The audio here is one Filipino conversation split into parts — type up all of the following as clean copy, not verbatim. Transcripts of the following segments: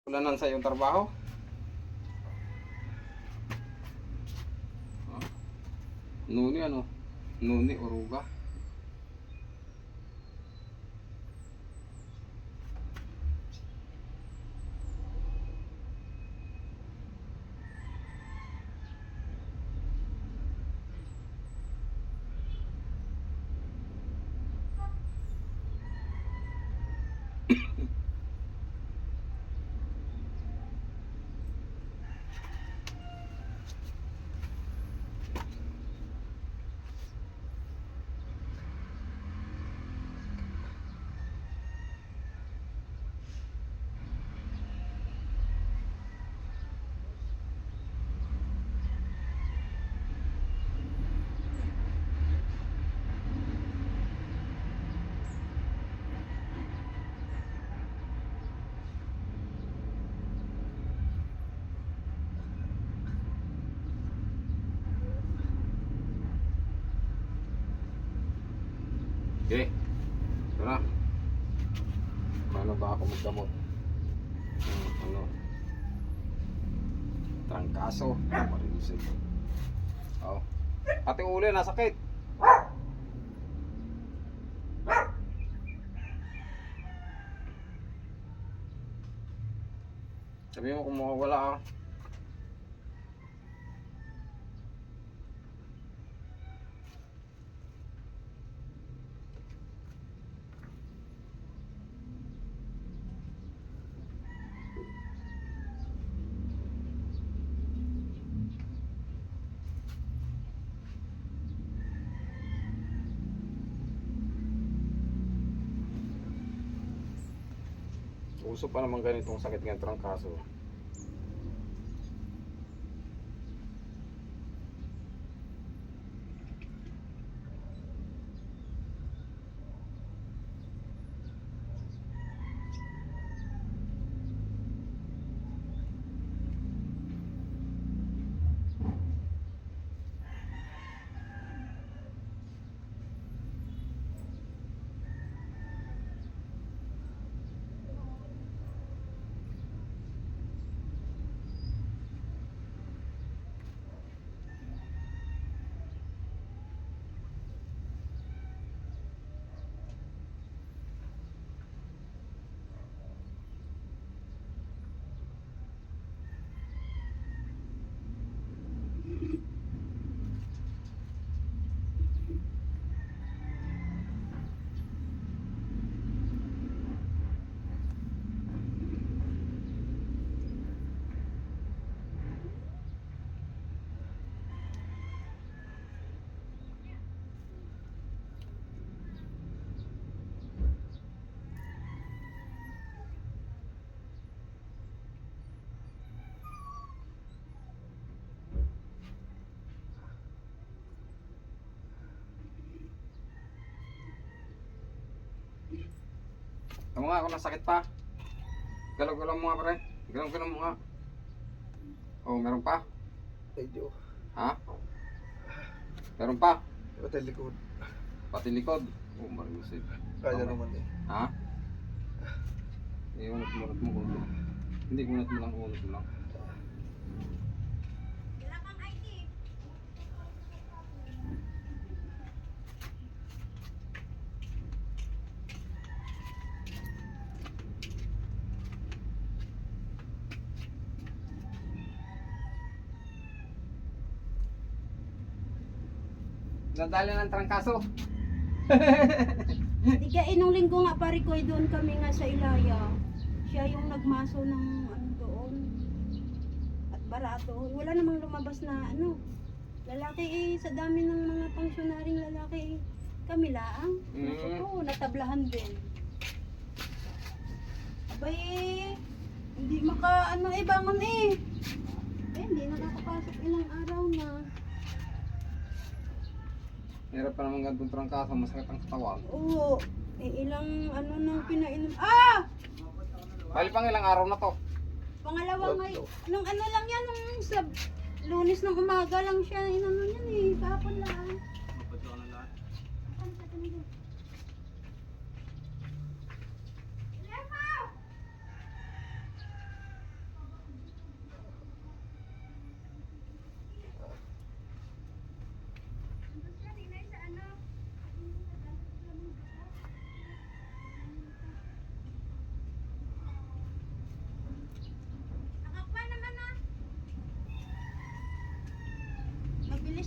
Ulanan sa iyong trabaho? Ah, Nuni ano? Nuni oruga. Okay. Ito na. Paano ba ako magdamot? Ano? Trangkaso. Mariusip. Oh. Pati ulo nasakit. Sabi mo kung mawawala ah. Uso pa naman ganitong sakit ng trangkaso. Tama nga ako nasakit pa. Galaw-galaw mo nga pare. Galaw-galaw mo nga. Oh, meron pa? Medyo. Ha? Meron pa? Pati likod. Pati likod. Oh, mariusip. Kaya naman eh. Ha? Unat mo kundi. Hindi unat mo lang, unat mo lang. Nadali ng trangkaso. Di kaya nung linggo nga pare ko, doon kami nga sa Ilaya. Siya yung nagmaso ng ano doon. At barato. Wala namang lumabas na ano. Lalaki eh, sa dami ng mga pangsionaring lalaki eh. Kami laang. Naku po, natablahan din. Abay eh, hindi maka ano eh, bangon eh. Eh, hindi nakakapasok ilang araw na. Hirap pa naman ganitong trangkaso, masakit ang katawan. Oo, eh ilang ano nang pinainom. Ah! Bali pang ilang araw na to. Pangalawa nga, nung ano lang yan, nung sa Lunes ng umaga lang siya, inano yan eh, kahapon lang.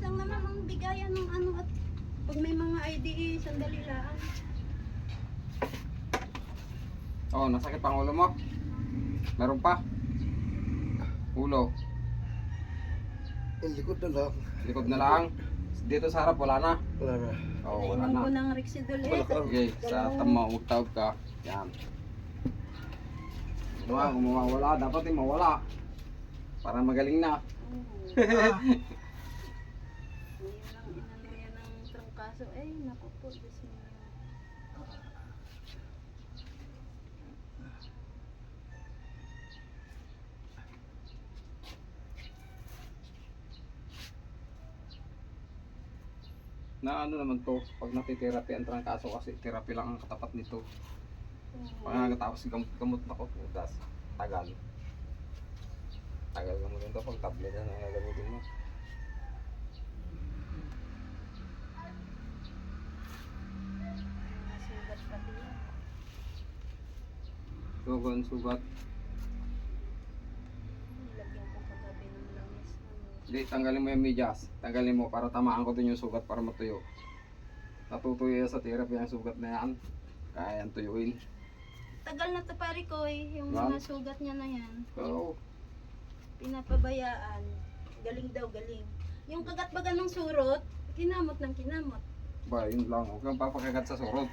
lang naman ang bigayan ng ano at pag may mga IDE, sandali lang. Oh, nasakit pa ang ulo mo? Meron pa? Ulo. Yung likod na lang. Likod na lang. Dito sa harap, wala na. Wala na. Oo, wala Nainom na. ko ng Rexidol eh. Balakang. Okay, sa tama, magtawag ka. Yan. Gumawa, wala. Dapat yung mawala. Para magaling na. Oo. Ngayon lang inano yan ng trangkaso. Eh, naku po, Diyos mo. Na ano naman to, pag natitherapy ang trangkaso kasi therapy lang ang katapat nito. Pag nakatapos gamot na ko, udas. Tagal. Tagal gamutin to pag tablet na nagagamutin mo. Nasugat pati yan. Sugan, sugat. Nilagyan ko kagabi ng langis. Hindi, tanggalin mo yung medyas. Tanggalin mo para tamaan ko dun yung sugat para matuyo. Natutuyo yan sa therapy ang sugat na yan. Kaya yan tuyuin. Tagal na to pare ko eh, yung Ma'am? mga sugat niya na yan. Oo. Pinapabayaan. Galing daw, galing. Yung kagat-bagan ng surot, kinamot ng kinamot. Ba, yun lang. Huwag kang papakagat sa surot.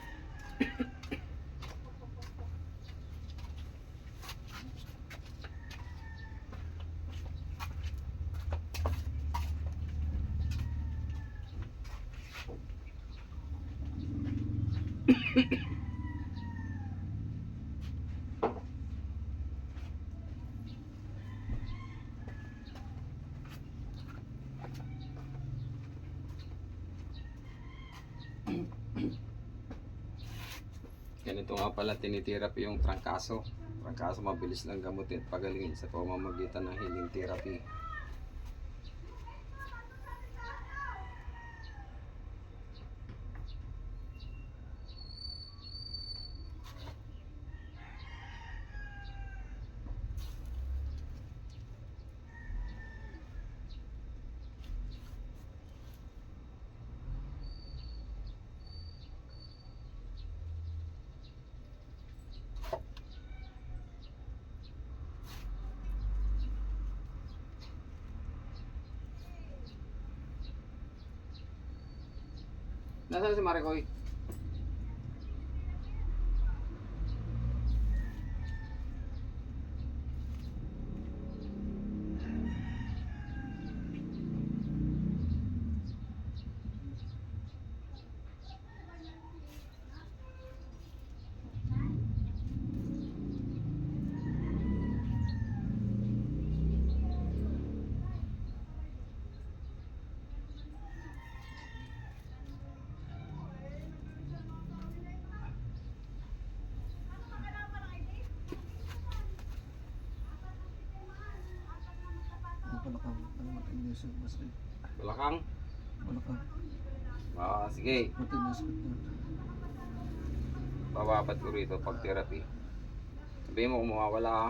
Ganito nga pala tinitherapy yung trangkaso. Trangkaso mabilis lang gamutin at pagalingin sa pamamagitan ng healing therapy. Nasaan si Maricoy? Balakang. Ano matinis yung mas rin. Balakang? Balakang. Sige. Matinis ko yun. Bababat ko rito pag therapy. Sabihin mo kung mawawala ha.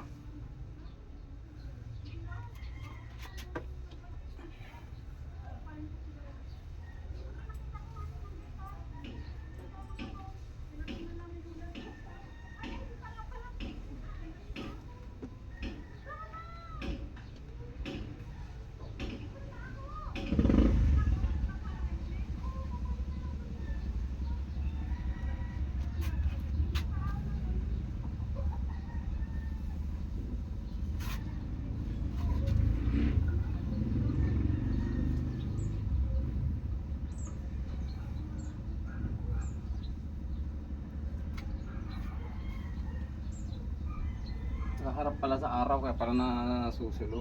Nakaharap pala sa araw kaya parang nasusulo.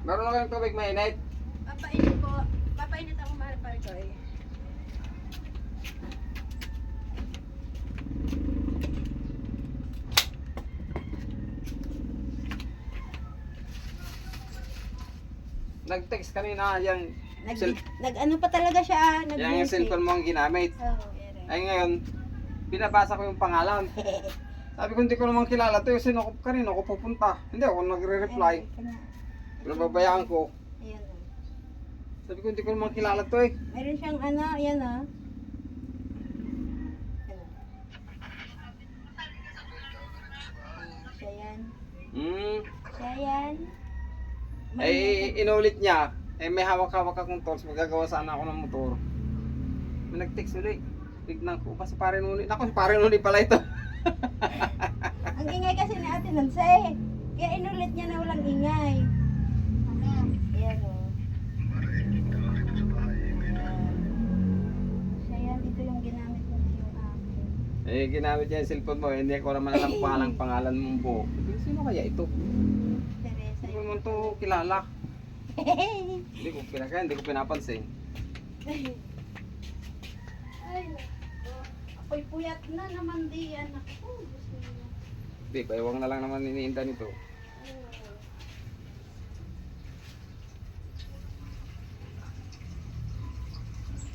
Meron na kayong tubig mainit? po. Papainit ako mahal pare ko eh. Nag-text kanina yung, Nag, Sil- nag-ano pa talaga siya. yung cellphone mo ang ginamit. Oo, ere. Ay ngayon, binabasa ko yung pangalan. Sabi ko hindi ko naman kilala to, sino ko kanino ako pupunta. Hindi ako nagre-reply. Pinababayaan ko. Ayan o. Sabi ko hindi ko naman kilala to eh. Meron siyang ano, ayan o. Siya yan. Siya yan. Inulit niya. May hawak-hawak akong tools. Magagawa sana ako ng motor. May nag-text ulit. Tignan ko. Kasi pare nuli. Naku, pare nuli pala ito. Ang ingay kasi ni Ate Nansa eh. Kaya inulit niya na walang ingay. Ayan o. Siya yan. Ito yung ginamit mo na yung akin. Ginamit niya yung cellphone mo. Hindi ko naman alam palang pangalan mong buo. Sino kaya ito? Teresa Hindi ko yun. naman ito kilala. Hindi ko pinapansin. Ay, nako. Ako'y puyat na naman diyan. Ako, gusto niya. Hindi, paiwang na lang naman iniinda nito.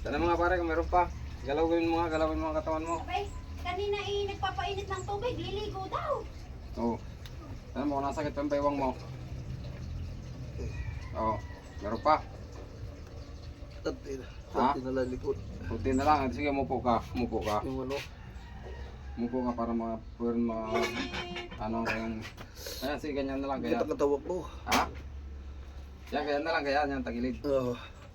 Sana mga pare kung meron pa. Galawin mo ang katawan mo. Abay, kanina nagpapainit ng tubig. Liligo daw. Oo. Sana mo kung nasakit pa yung paiwang mo. Oo. Meron pa. Tanti na lang likod. Puti na lang. Sige, mupo ka. Yung ano, Mupo ka para ano yung... Ayan, sige, ganyan na lang. Kaya. kita katawag ko. Ha? Yan, ganyan na lang. Kaya, yan, tagilid.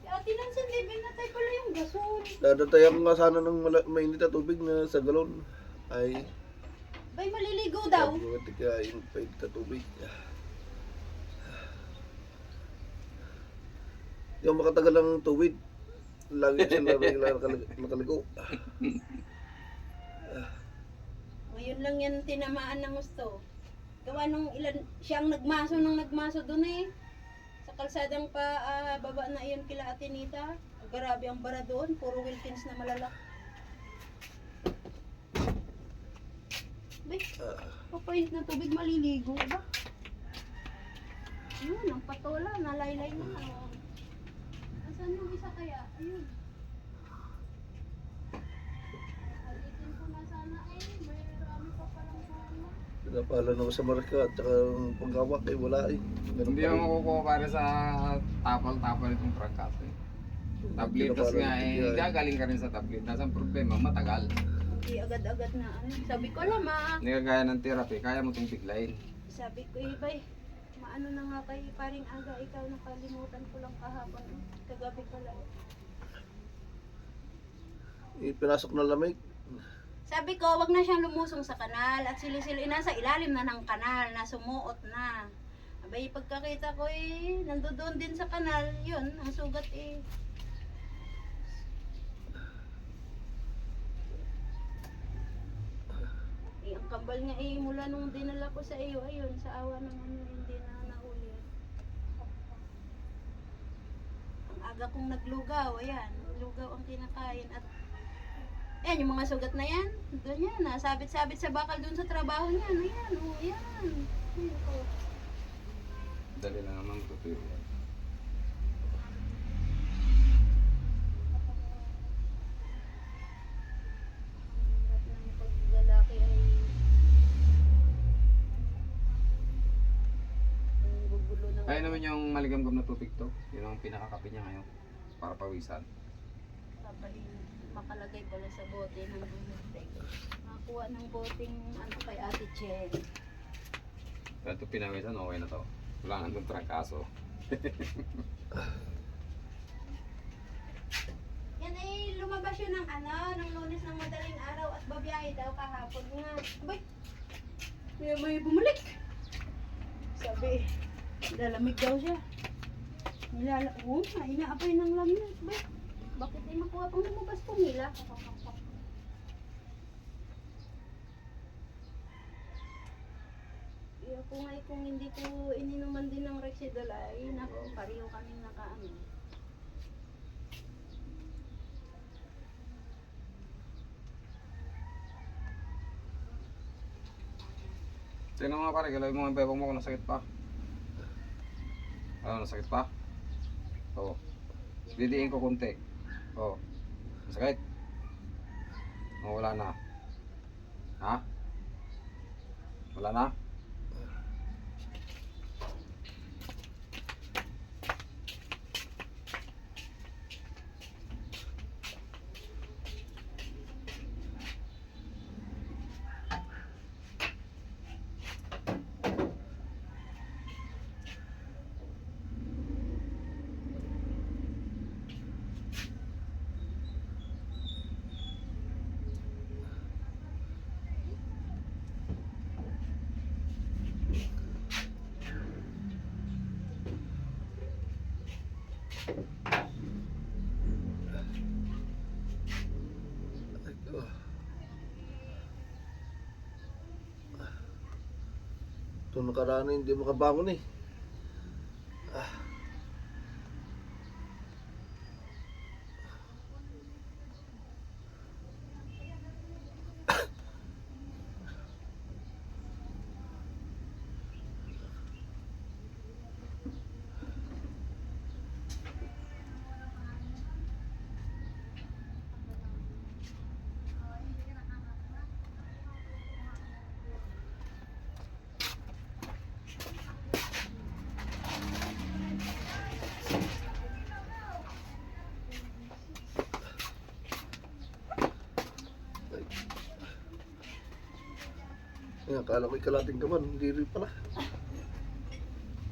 Ate Nansan, David, natay pala yung gasol. Dadatayan ko nga sana ng mainit na tubig na sa galon. Ay, Bay, maliligo daw. tikain mainit na tubig. Yung makatagal ng tuwid. Lagi sila nakaligo. Ngayon lang yan tinamaan ng gusto. Gawa nung ilan, siyang nagmaso doon eh. Sa kalsadang baba na iyon kila Ate Nita. Grabe ang bara doon, puro Wilkins na malalak. Bay, papainit na tubig, maliligo ba? Yun, ang patola, nalaylay na. Asan yung isa kaya? Ayun. Alitin ko na sana eh, may marami pa palang sana. Pinapahala na ko sa marka at saka ang paghawak ay wala eh. Meron Hindi pa ako rin. makukuha para sa tapal-tapal itong prangkaso eh. Tabletas nga eh, gagaling ka rin sa tabletas. Ang problema, matagal. Hindi agad-agad na ano. Sabi ko naman, Hindi ka gaya ng therapy, kaya mo itong biglayin. sabi ko ibay, maano na nga kay paring aga, ikaw nakalimutan ko lang kahapon. Kagabi pala. Pinasok na lamig. Sabi ko, wag na siyang lumusong sa kanal at sili-sili na sa ilalim na ng kanal na sumuot na. Abay, pagkakita ko eh, nandoon din sa kanal, yun, ang sugat eh. Ang kambal nga eh, mula nung dinala ko sa iyo, ayun, sa awa ng ano, hindi na naulit. Ang aga kong naglugaw, ayan, lugaw ang kinakain at ayan, yung mga sugat na yan, doon yan, nasabit-sabit sa bakal doon sa trabaho niya, ayan, oh, ayan. Ayan, oh. Dali na naman tutuyo. Ang hirap ng paglalaki ay ang gugulo ng Kaya naman yung maligamgam na tubig to. Yun ang pinakakape niya ngayon. Para pawisan. papainit. Makalagay pala sa bote ng bumutay. Nakakuha ng boteng ano kay Ate Chen. Kaya ito pinawisan, okay na to. Wala nga itong trangkaso. Yan ay lumabas yun ng ano, ng Lunes ng madaling araw at babiyahe daw kahapon nga. Abay, may bumalik. Sabi, lalamig daw siya. Oo, inaapay ng lamig. Abay, bakit ay makuha pang lumabas po nila? Ako nga kung hindi ko ininuman din ng Rexidol ay nako, pareho kaming nakaano. Tingnan mo nga pare, galawin mo ang bebang mo kung nasakit pa. Ano, nasakit pa? Oo. Didiin ko konti. Oo. Masakit? O, wala na. Ha? Wala na? Ito nakaraan hindi makabangon eh. Ay, akala ko ikalating kaman, hindi rin pala.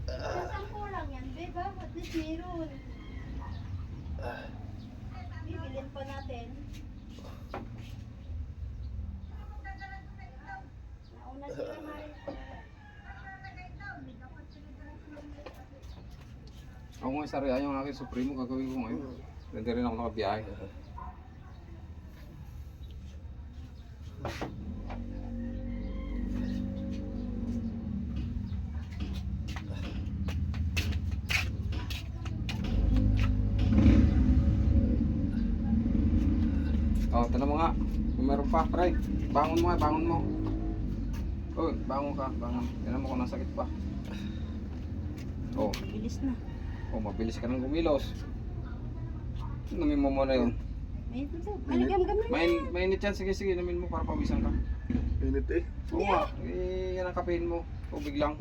Saan kulang yan, babe? At least meron. Bibilin pa natin. Nauna sila, Mari. Ako nga sariya yung aking supremo gagawin ko ngayon. Hindi rin ako nakabiyahe. Oh, tanong mo nga. Kung meron pa, pre. Bangon mo nga, bangon mo. Oh, bangon ka, bangon. Tingnan mo kung nasakit pa. Oh, Bilis na. oh, mabilis ka nang gumilos. Inumin mo muna yun. May ito. Maligam-gam na. Mainit yan, sige, sige, inumin mo para pawisan ka. Init eh. Oo nga, eh, yan ang kapehin mo. Tubig lang.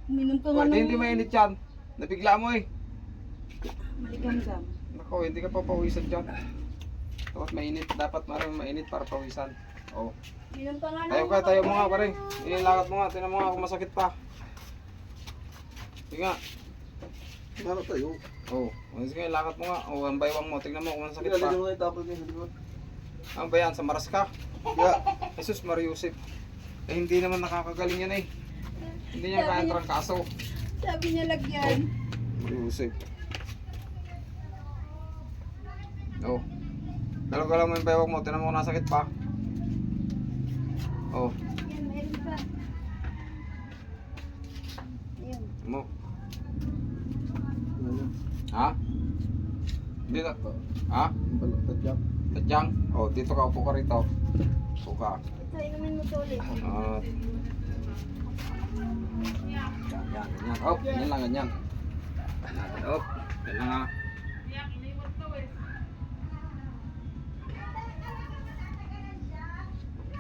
Uminom ka Oh, nga hindi mainit yan. Nabigla mo eh. Maligam-gam. Nako, hindi ka pa pawisan dyan. Dapat mainit, dapat maraming mainit para pawisan. Oh. Uminom ka nga Tayo ka, tayo mo nga pare. Inilakat mo nga, tinan mo nga kung masakit pa. Sige nga. Para tayo. Oh, sige, ilakat mo nga. Oh, ang baywang mo, tignan mo kung masakit Sige, pa. mo nga itapon niya sa likod. Ang bayan, sa maras ka. Kaya, Jesus Mariusip. Eh, hindi naman nakakagaling yan eh. Hindi niya kaya trangkaso. Sabi niya lagyan. Mariusip. Oh. Galaw-galaw mo yung baywang mo, tinan mo kung nasakit pa. Oh, Yan, mayroon pa. Ayun. mo. ano, Ha? Hindi na. Ha? balak dyan. Tadyang? Oh, dito ka, upo ka rito. Upo ka. Ito, inumin mo ito ulit. Yan, ganyan. Oh, ganyan lang, ganyan. Oh, ganyan lang ha.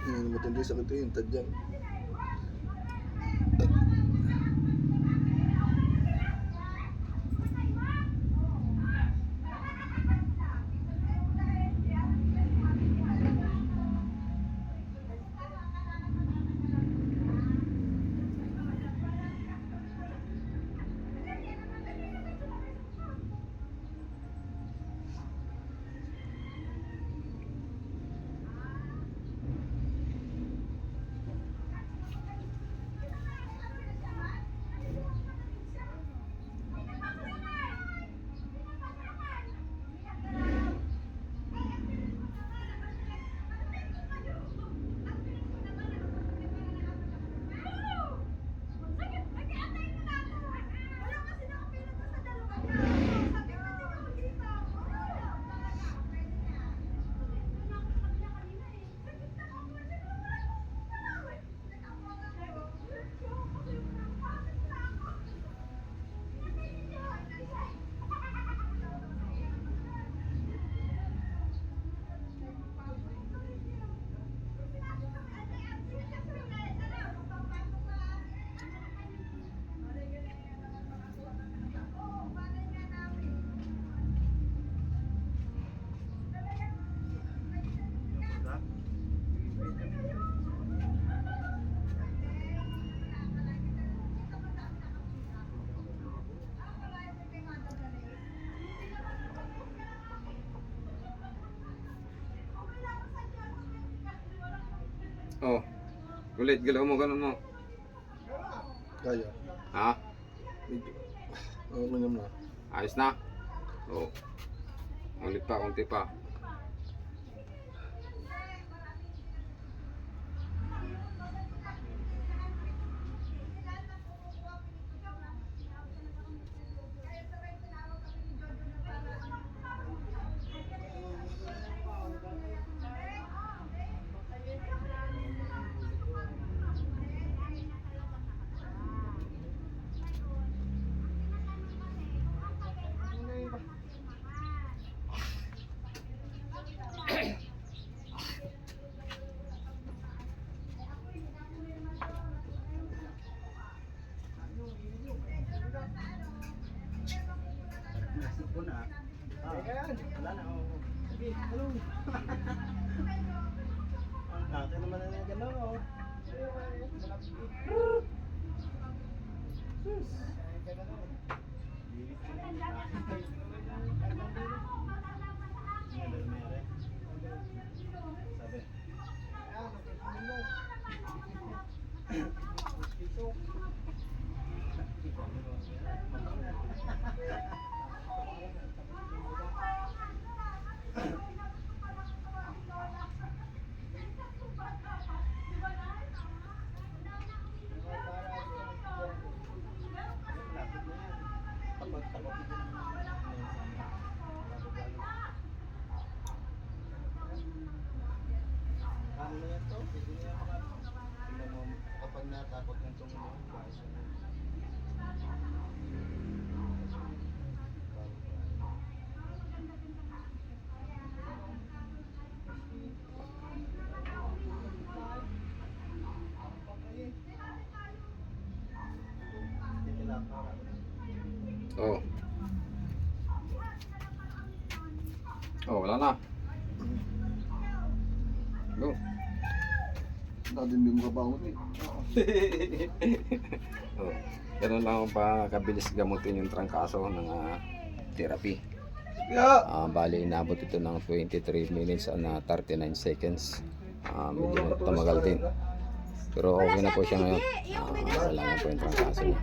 Yan, matindi sakit yun, tadyang. Oh. Ulit, galaw mo, ganun mo. Kaya. Ha? Medyo. Naman na. Ayos na? Oo. Ulit pa, konti pa. Kapag natakot ng tumulong, Oo. Oh, wala na. Go. dati hindi mo kabangon eh. Oh. Ganun lang ang pakabilis gamutin yung trangkaso ng therapy. Bali, inabot ito ng 23 minutes and 39 seconds. Medyo tumagal din. Pero okay na po siya ngayon. Wala na po yung trangkaso niya.